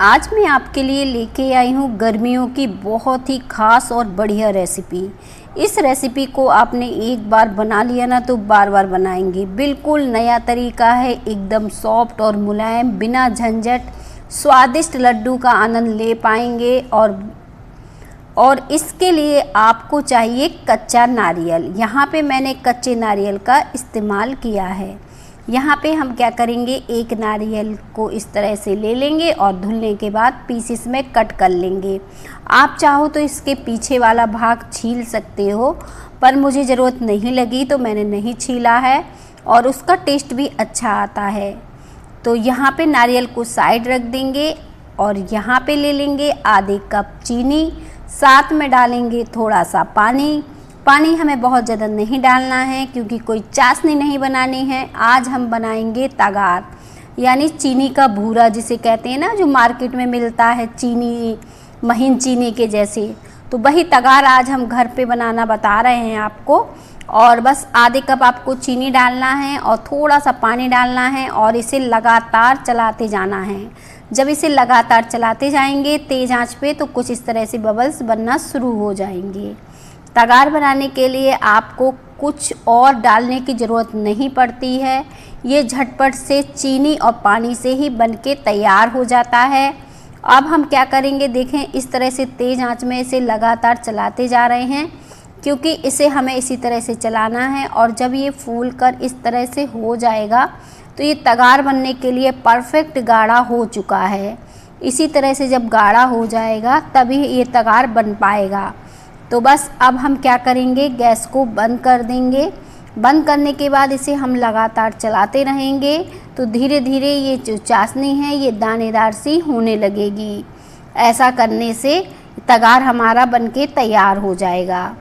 आज मैं आपके लिए लेके आई हूँ गर्मियों की बहुत ही ख़ास और बढ़िया रेसिपी। इस रेसिपी को आपने एक बार बना लिया ना तो बार बार बनाएंगे। बिल्कुल नया तरीका है, एकदम सॉफ्ट और मुलायम, बिना झंझट स्वादिष्ट लड्डू का आनंद ले पाएंगे। और इसके लिए आपको चाहिए कच्चा नारियल। यहाँ पे मैंने कच्चे नारियल का इस्तेमाल किया है। यहाँ पे हम क्या करेंगे, एक नारियल को इस तरह से ले लेंगे और धुलने के बाद पीसेस में कट कर लेंगे। आप चाहो तो इसके पीछे वाला भाग छील सकते हो, पर मुझे ज़रूरत नहीं लगी तो मैंने नहीं छीला है और उसका टेस्ट भी अच्छा आता है। तो यहाँ पे नारियल को साइड रख देंगे और यहाँ पे ले लेंगे आधे कप चीनी, साथ में डालेंगे थोड़ा सा पानी। पानी हमें बहुत ज़्यादा नहीं डालना है क्योंकि कोई चाशनी नहीं बनानी है। आज हम बनाएंगे तगार, यानी चीनी का भूरा जिसे कहते हैं ना, जो मार्केट में मिलता है चीनी, महीन चीनी के जैसे। तो वही तगार आज हम घर पे बनाना बता रहे हैं आपको। और बस आधे कप आपको चीनी डालना है और थोड़ा सा पानी डालना है और इसे लगातार चलाते जाना है। जब इसे लगातार चलाते जाएंगे तेज़ आंच पे तो कुछ इस तरह से बबल्स बनना शुरू हो जाएंगे। तगार बनाने के लिए आपको कुछ और डालने की ज़रूरत नहीं पड़ती है। ये झटपट से चीनी और पानी से ही बनके तैयार हो जाता है। अब हम क्या करेंगे, देखें इस तरह से तेज़ आंच में इसे लगातार चलाते जा रहे हैं क्योंकि इसे हमें इसी तरह से चलाना है। और जब ये फूल कर इस तरह से हो जाएगा तो ये तगार बनने के लिए परफेक्ट गाढ़ा हो चुका है। इसी तरह से जब गाढ़ा हो जाएगा तभी ये तगार बन पाएगा। तो बस अब हम क्या करेंगे, गैस को बंद कर देंगे। बंद करने के बाद इसे हम लगातार चलाते रहेंगे तो धीरे धीरे ये जो चाशनी है ये दानेदार सी होने लगेगी। ऐसा करने से तगार हमारा बनके तैयार हो जाएगा।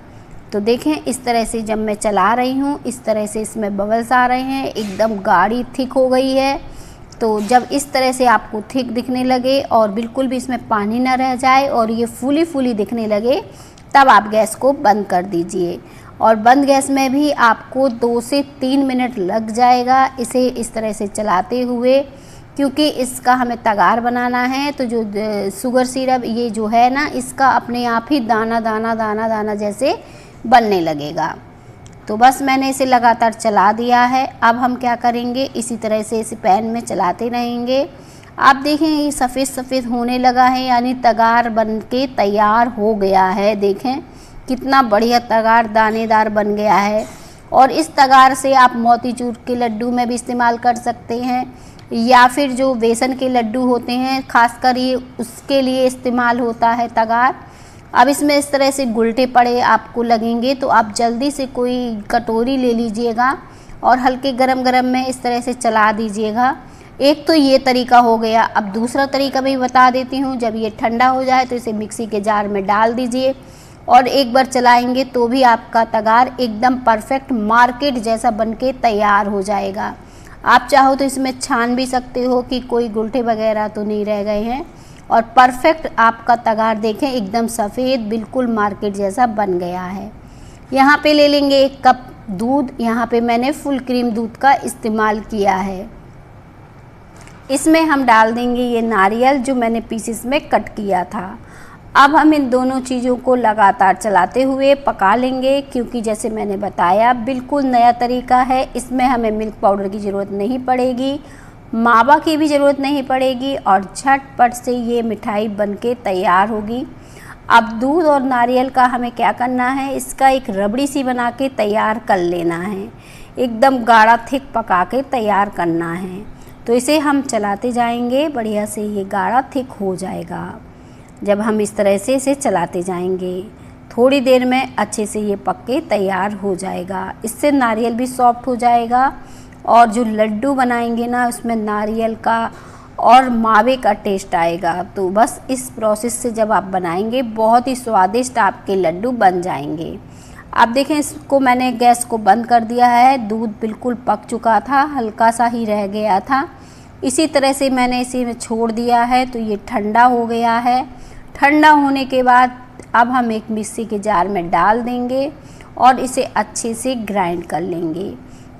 तो देखें इस तरह से जब मैं चला रही हूँ इस तरह से इसमें बबल्स आ रहे हैं, एकदम गाढ़ी थिक हो गई है। तो जब इस तरह से आपको थिक दिखने लगे और बिल्कुल भी इसमें पानी ना रह जाए और ये फूली फूली दिखने लगे तब आप गैस को बंद कर दीजिए। और बंद गैस में भी आपको 2 से 3 मिनट लग जाएगा इसे इस तरह से चलाते हुए, क्योंकि इसका हमें तगार बनाना है। तो जो शुगर सिरप ये जो है ना, इसका अपने आप ही दाना दाना दाना दाना जैसे बनने लगेगा। तो बस मैंने इसे लगातार चला दिया है। अब हम क्या करेंगे, इसी तरह से इसे पैन में चलाते रहेंगे। आप देखें ये सफ़ेद सफ़ेद होने लगा है, यानी तगार बनके तैयार हो गया है। देखें कितना बढ़िया तगार दानेदार बन गया है। और इस तगार से आप मोतीचूर के लड्डू में भी इस्तेमाल कर सकते हैं या फिर जो बेसन के लड्डू होते हैं खासकर ये उसके लिए इस्तेमाल होता है तगार। अब इसमें इस तरह से गुलटे पड़े आपको लगेंगे तो आप जल्दी से कोई कटोरी ले लीजिएगा और हल्के गरम गरम में इस तरह से चला दीजिएगा। एक तो ये तरीका हो गया। अब दूसरा तरीका भी बता देती हूँ। जब ये ठंडा हो जाए तो इसे मिक्सी के जार में डाल दीजिए और एक बार चलाएंगे तो भी आपका तगार एकदम परफेक्ट मार्केट जैसा बनके तैयार हो जाएगा। आप चाहो तो इसमें छान भी सकते हो कि कोई गुलटे वगैरह तो नहीं रह गए हैं। और परफेक्ट आपका तगार देखें एकदम सफ़ेद बिल्कुल मार्केट जैसा बन गया है। यहाँ पे ले लेंगे 1 कप दूध। यहाँ पे मैंने फुल क्रीम दूध का इस्तेमाल किया है। इसमें हम डाल देंगे ये नारियल जो मैंने पीसेस में कट किया था। अब हम इन दोनों चीज़ों को लगातार चलाते हुए पका लेंगे, क्योंकि जैसे मैंने बताया बिल्कुल नया तरीका है। इसमें हमें मिल्क पाउडर की ज़रूरत नहीं पड़ेगी, मावा की भी ज़रूरत नहीं पड़ेगी और झटपट से ये मिठाई बनके तैयार होगी। अब दूध और नारियल का हमें क्या करना है, इसका एक रबड़ी सी बना के तैयार कर लेना है। एकदम गाढ़ा थिक पका के तैयार करना है। तो इसे हम चलाते जाएंगे, बढ़िया से ये गाढ़ा थिक हो जाएगा। जब हम इस तरह से इसे चलाते जाएंगे थोड़ी देर में अच्छे से ये पक के तैयार हो जाएगा। इससे नारियल भी सॉफ्ट हो जाएगा और जो लड्डू बनाएंगे ना उसमें नारियल का और मावे का टेस्ट आएगा। तो बस इस प्रोसेस से जब आप बनाएंगे बहुत ही स्वादिष्ट आपके लड्डू बन जाएंगे। आप देखें इसको मैंने गैस को बंद कर दिया है। दूध बिल्कुल पक चुका था, हल्का सा ही रह गया था। इसी तरह से मैंने इसे में छोड़ दिया है तो ये ठंडा हो गया है। ठंडा होने के बाद अब हम एक मिक्सी के जार में डाल देंगे और इसे अच्छे से ग्राइंड कर लेंगे।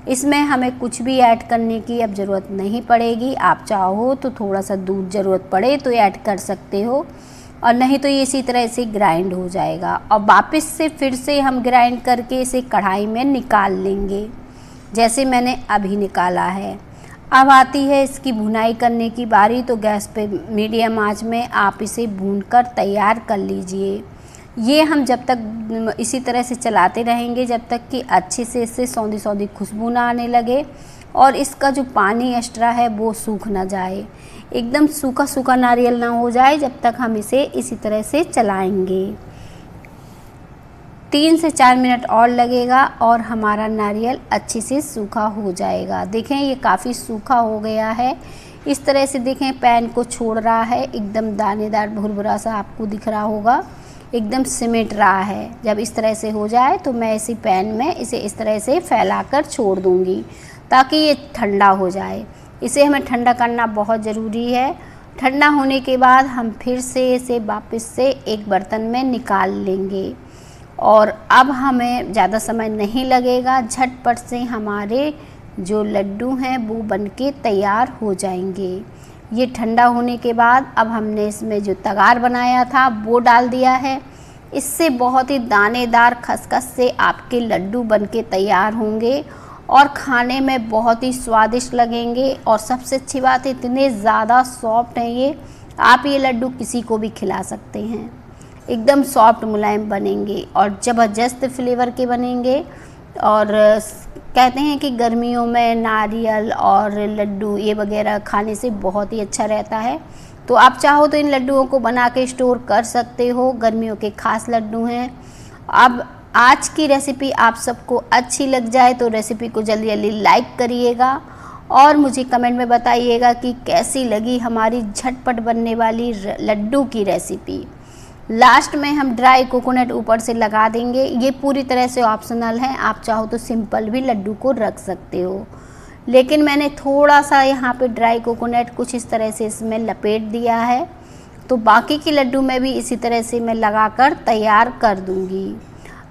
इसमें हमें कुछ भी ऐड करने की अब ज़रूरत नहीं पड़ेगी। आप चाहो तो थोड़ा सा दूध ज़रूरत पड़े तो ऐड कर सकते हो, और नहीं तो ये इसी तरह से ग्राइंड हो जाएगा। और वापस से फिर से हम ग्राइंड करके इसे कढ़ाई में निकाल लेंगे, जैसे मैंने अभी निकाला है। अब आती है इसकी भुनाई करने की बारी, तो गैस पे मीडियम आंच में आप इसे भूनकर तैयार कर लीजिए। ये हम जब तक इसी तरह से चलाते रहेंगे जब तक कि अच्छे से इससे सौंधी सौंधी खुशबू ना आने लगे और इसका जो पानी एक्स्ट्रा है वो सूख ना जाए, एकदम सूखा सूखा नारियल ना हो जाए जब तक हम इसे इसी तरह से चलाएंगे। 3 से 4 मिनट और लगेगा और हमारा नारियल अच्छे से सूखा हो जाएगा। देखें ये काफ़ी सूखा हो गया है। इस तरह से देखें पैन को छोड़ रहा है, एकदम दानेदार भुरभुरा सा आपको दिख रहा होगा, एकदम सिमट रहा है। जब इस तरह से हो जाए तो मैं इसी पैन में इसे इस तरह से फैलाकर छोड़ दूंगी ताकि ये ठंडा हो जाए। इसे हमें ठंडा करना बहुत ज़रूरी है। ठंडा होने के बाद हम फिर से इसे वापस से एक बर्तन में निकाल लेंगे और अब हमें ज़्यादा समय नहीं लगेगा, झटपट से हमारे जो लड्डू हैं वो बनके तैयार हो जाएंगे। ये ठंडा होने के बाद अब हमने इसमें जो तगार बनाया था वो डाल दिया है। इससे बहुत ही दानेदार खसखस से आपके लड्डू बनके तैयार होंगे और खाने में बहुत ही स्वादिष्ट लगेंगे। और सबसे अच्छी बात है इतने ज़्यादा सॉफ्ट हैं ये, आप ये लड्डू किसी को भी खिला सकते हैं। एकदम सॉफ्ट मुलायम बनेंगे और ज़बरदस्त फ्लेवर के बनेंगे। और कहते हैं कि गर्मियों में नारियल और लड्डू ये वगैरह खाने से बहुत ही अच्छा रहता है। तो आप चाहो तो इन लड्डुओं को बना के स्टोर कर सकते हो, गर्मियों के खास लड्डू हैं। अब आज की रेसिपी आप सबको अच्छी लग जाए तो रेसिपी को जल्दी जल्दी लाइक करिएगा और मुझे कमेंट में बताइएगा कि कैसी लगी हमारी झटपट बनने वाली लड्डू की रेसिपी। लास्ट में हम ड्राई कोकोनट ऊपर से लगा देंगे, ये पूरी तरह से ऑप्शनल है। आप चाहो तो सिंपल भी लड्डू को रख सकते हो, लेकिन मैंने थोड़ा सा यहाँ पे ड्राई कोकोनट कुछ इस तरह से इसमें लपेट दिया है। तो बाकी की लड्डू में भी इसी तरह से मैं लगाकर तैयार कर दूँगी।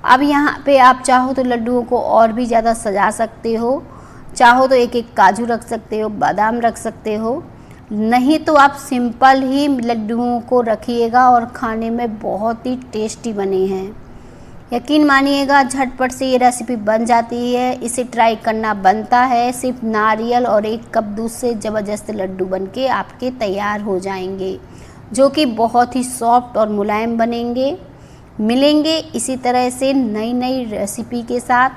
अब यहाँ पे आप चाहो तो लड्डुओं को और भी ज़्यादा सजा सकते हो, चाहो तो एक एक काजू रख सकते हो, बादाम रख सकते हो, नहीं तो आप सिंपल ही लड्डुओं को रखिएगा और खाने में बहुत ही टेस्टी बने हैं। यकीन मानिएगा झटपट से ये रेसिपी बन जाती है, इसे ट्राई करना बनता है। सिर्फ नारियल और 1 कप दूध से ज़बरदस्त लड्डू बनके आपके तैयार हो जाएंगे, जो कि बहुत ही सॉफ्ट और मुलायम बनेंगे। मिलेंगे इसी तरह से नई नई रेसिपी के साथ।